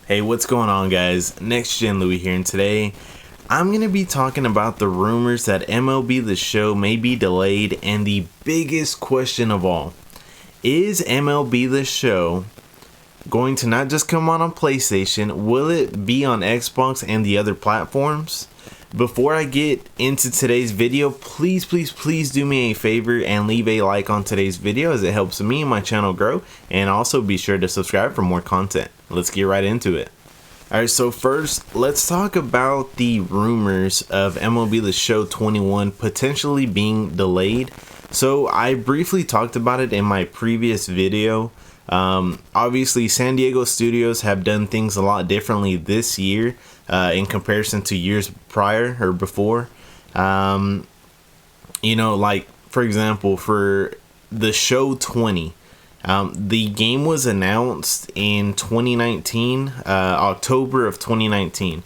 Hey, what's going on, guys? Next Gen Louis here, and today I'm going to be talking about the rumors that MLB The Show may be delayed, and the biggest question of all, is MLB The Show going to not just come on PlayStation? Will it be on Xbox and the other platforms? Before I get into today's video, please do me a favor and leave a like on today's video, as it helps me and my channel grow, and also be sure to subscribe for more content. Let's get right into it. Alright, so first, let's talk about the rumors of MLB The Show 21 potentially being delayed. So I briefly talked about it in my previous video. Obviously, San Diego studios have done things a lot differently this year in comparison to years prior or before. Like, for example, for The Show 20, the game was announced in 2019, October of 2019,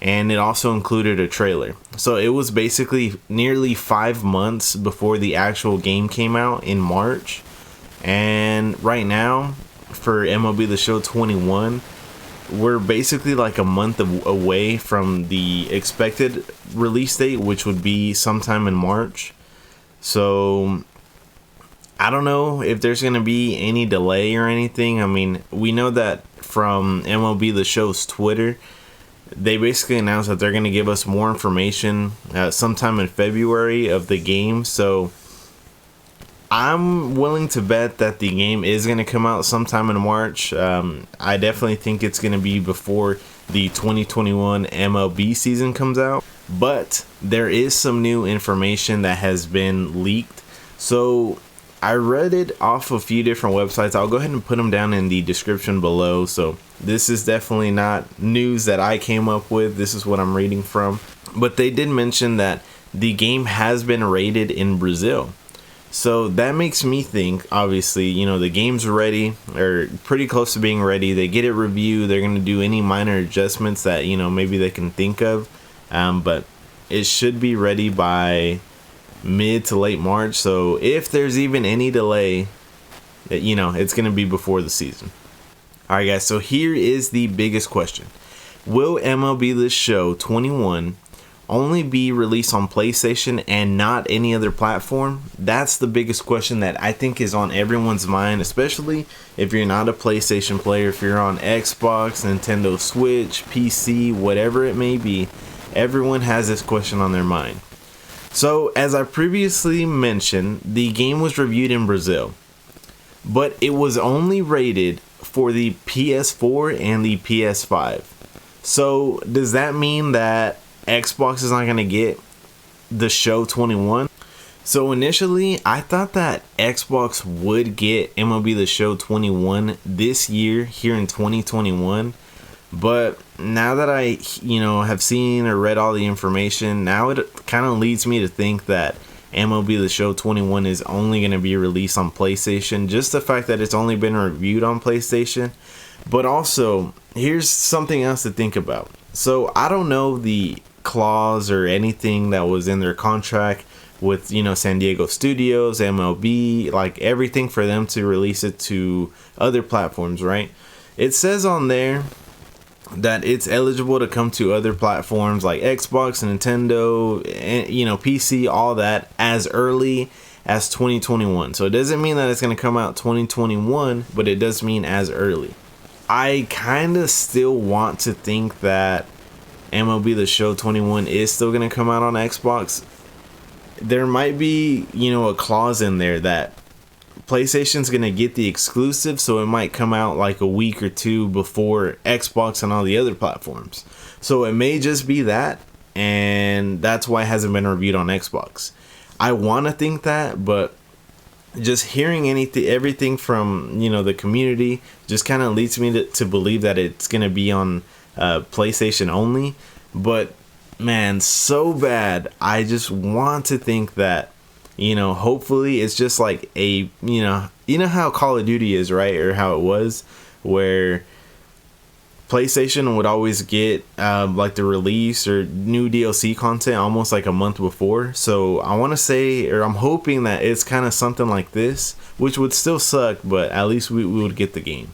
and it also included a trailer. So it was basically nearly 5 months before the actual game came out in March. And right now, for MLB The Show 21, we're basically like a month away from the expected release date, which would be sometime in March. So I don't know if there's going to be any delay or anything. I mean, we know that from MLB The Show's Twitter, they basically announced that they're going to give us more information sometime in February of the game. So I'm willing to bet that the game is going to come out sometime in March. I definitely think it's going to be before the 2021 MLB season comes out. But there is some new information that has been leaked. So I read it off a few different websites. I'll go ahead and put them down in the description below. So this is definitely not news that I came up with. This is what I'm reading from. But they did mention that the game has been rated in Brazil. So that makes me think, obviously, the game's ready, or pretty close to being ready. They get it reviewed. They're going to do any minor adjustments that, maybe they can think of. But it should be ready by mid to late March. So if there's even any delay, it's going to be before the season. All right, guys. So here is the biggest question. Will MLB The Show 21 only be released on PlayStation and not any other platform? That's the biggest question that I think is on everyone's mind, especially if you're not a PlayStation player. If you're on Xbox, Nintendo Switch, PC, whatever it may be, everyone has this question on their mind. So as I previously mentioned, the game was reviewed in Brazil, but it was only rated for the PS4 and the PS5. So does that mean that Xbox is not going to get The Show 21? So initially, I thought that Xbox would get MLB The Show 21 this year, here in 2021. But now that I, have seen or read all the information, now it kind of leads me to think that MLB The Show 21 is only going to be released on PlayStation. Just the fact that it's only been reviewed on PlayStation. But also, here's something else to think about. So I don't know the clause or anything that was in their contract with San Diego studios, MLB, like everything for them to release it to other platforms, right? It says on there that it's eligible to come to other platforms like Xbox, Nintendo, and PC, all that, as early as 2021. So it doesn't mean that it's going to come out 2021, but it does mean as early. I kind of still want to think that MLB The Show 21 is still going to come out on Xbox. There might be, a clause in there that PlayStation's going to get the exclusive, so it might come out like a week or two before Xbox and all the other platforms. So it may just be that, and that's why it hasn't been reviewed on Xbox. I want to think that, but just hearing everything from, the community just kind of leads me to believe that it's going to be on PlayStation only. But man, so bad, I just want to think that, hopefully it's just like a, how Call of Duty is, right? Or how it was, where PlayStation would always get like the release or new DLC content almost like a month before. So I want to say, or I'm hoping that it's kind of something like this, which would still suck, but at least we would get the game.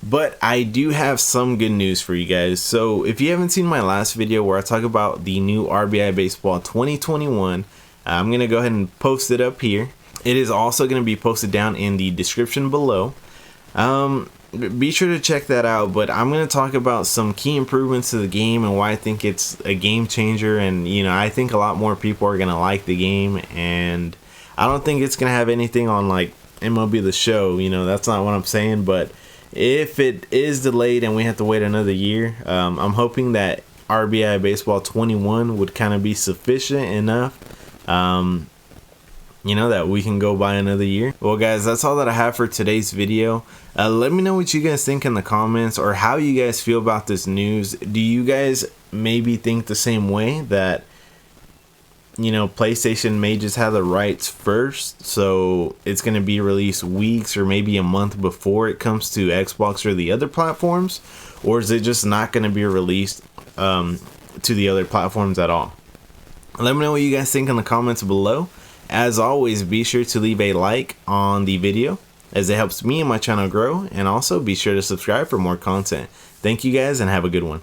But I do have some good news for you guys. So if you haven't seen my last video where I talk about the new RBI Baseball 2021, I'm going to go ahead and post it up here. It is also going to be posted down in the description below. Be sure to check that out, but I'm going to talk about some key improvements to the game and why I think it's a game changer. And, you know, I think a lot more people are going to like the game, and I don't think it's going to have anything on like MLB The Show. You know, that's not what I'm saying, but if it is delayed and we have to wait another year, I'm hoping that RBI Baseball 21 would kind of be sufficient enough, you know, that we can go by another year. Well guys, that's all that I have for today's video. Let me know what you guys think in the comments, or how you guys feel about this news. Do you guys maybe think the same way, that, you know, PlayStation may just have the rights first, so it's going to be released weeks or maybe a month before it comes to Xbox or the other platforms? Or is it just not going to be released to the other platforms at all? Let me know what you guys think in the comments below. As always, be sure to leave a like on the video, as it helps me and my channel grow, and also be sure to subscribe for more content. Thank you guys, and have a good one.